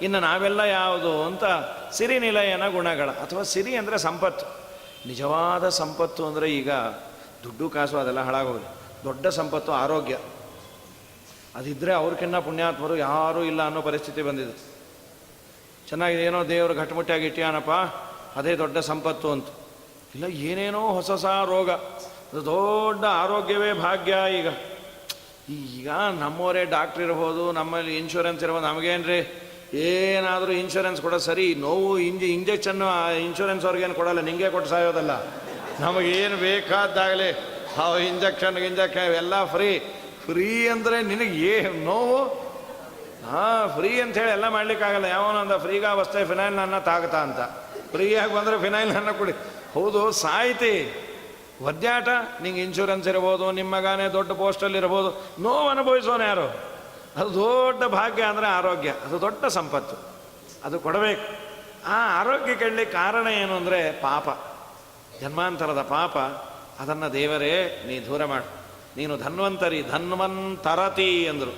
ಇನ್ನು ನಾವೆಲ್ಲ ಯಾವುದು ಅಂತ ಸಿರಿನಿಲಯನ ಗುಣಗಳ, ಅಥವಾ ಸಿರಿ ಅಂದರೆ ಸಂಪತ್ತು. ನಿಜವಾದ ಸಂಪತ್ತು ಅಂದರೆ ಈಗ ದುಡ್ಡು ಕಾಸು ಅದೆಲ್ಲ ಹಾಳಾಗೋದು. ದೊಡ್ಡ ಸಂಪತ್ತು ಆರೋಗ್ಯ. ಅದಿದ್ದರೆ ಅವ್ರಿಗಿನ್ನ ಪುಣ್ಯಾತ್ಮರು ಯಾರೂ ಇಲ್ಲ ಅನ್ನೋ ಪರಿಸ್ಥಿತಿ ಬಂದಿದೆ. ಚೆನ್ನಾಗಿದೆ, ಏನೋ ದೇವರು ಗಟ್ಟಿಮುಟ್ಟಿಯಾಗಿ ಇಟ್ಟಿಯಾನಪ್ಪ, ಅದೇ ದೊಡ್ಡ ಸಂಪತ್ತು ಅಂತ. ಇಲ್ಲ, ಏನೇನೋ ಹೊಸ ಹೊಸ ರೋಗ, ಅದು ದೊಡ್ಡ ಆರೋಗ್ಯವೇ ಭಾಗ್ಯ. ಈಗ ನಮ್ಮವರೇ ಡಾಕ್ಟ್ರ್ ಇರ್ಬೋದು, ನಮ್ಮಲ್ಲಿ ಇನ್ಶೂರೆನ್ಸ್ ಇರ್ಬೋದು. ನಮಗೇನ್ರಿ ಏನಾದರೂ ಇನ್ಶೂರೆನ್ಸ್ ಕೊಡೋದು ಸರಿ, ನೋವು ಇಂಜೆಕ್ಷನ್ನು ಇನ್ಶೂರೆನ್ಸ್ ಅವ್ರಿಗೇನು ಕೊಡೋಲ್ಲ, ನಿಂಗೆ ಕೊಟ್ಟು ಸಾಯೋದಲ್ಲ. ನಮಗೇನು ಬೇಕಾದಾಗಲೇ ಇಂಜೆಕ್ಷನ್ ಎಲ್ಲ ಫ್ರೀ ಅಂದರೆ ನಿನಗೆ ನೋವು ಫ್ರೀ ಅಂಥೇಳಿ ಎಲ್ಲ ಮಾಡಲಿಕ್ಕಾಗಲ್ಲ. ಯಾವನೊಂದ ಫ್ರೀಗ ಅವಸ್ಥೆ ಫಿನೈಲ್ ನನ್ನ ತಾಗ್ತಾ ಅಂತ, ಫ್ರೀಯಾಗಿ ಬಂದರೆ ಫಿನೈಲ್ ನನ್ನ ಕುಡಿ. ಹೌದು, ಸಾಯ್ತಿ ಒದ್ದಾಟ. ನಿಂಗೆ ಇನ್ಶೂರೆನ್ಸ್ ಇರ್ಬೋದು, ನಿಮ್ಮ ಮಗನೇ ದೊಡ್ಡ ಪೋಸ್ಟಲ್ಲಿ ಇರ್ಬೋದು, ನೋವು ಅನುಭವಿಸೋನು ಯಾರು? ಅದು ದೊಡ್ಡ ಭಾಗ್ಯ. ಅಂದರೆ ಆರೋಗ್ಯ, ಅದು ದೊಡ್ಡ ಸಂಪತ್ತು, ಅದು ಕೊಡಬೇಕು. ಆ ಆರೋಗ್ಯ ಕೆಡಲಿಕ್ಕೆ ಕಾರಣ ಏನು ಅಂದರೆ ಪಾಪ, ಜನ್ಮಾಂತರದ ಪಾಪ. ಅದನ್ನು ದೇವರೇ ನೀ ದೂರ ಮಾಡು. ನೀನು ಧನ್ವಂತರತಿ ಅಂದರು.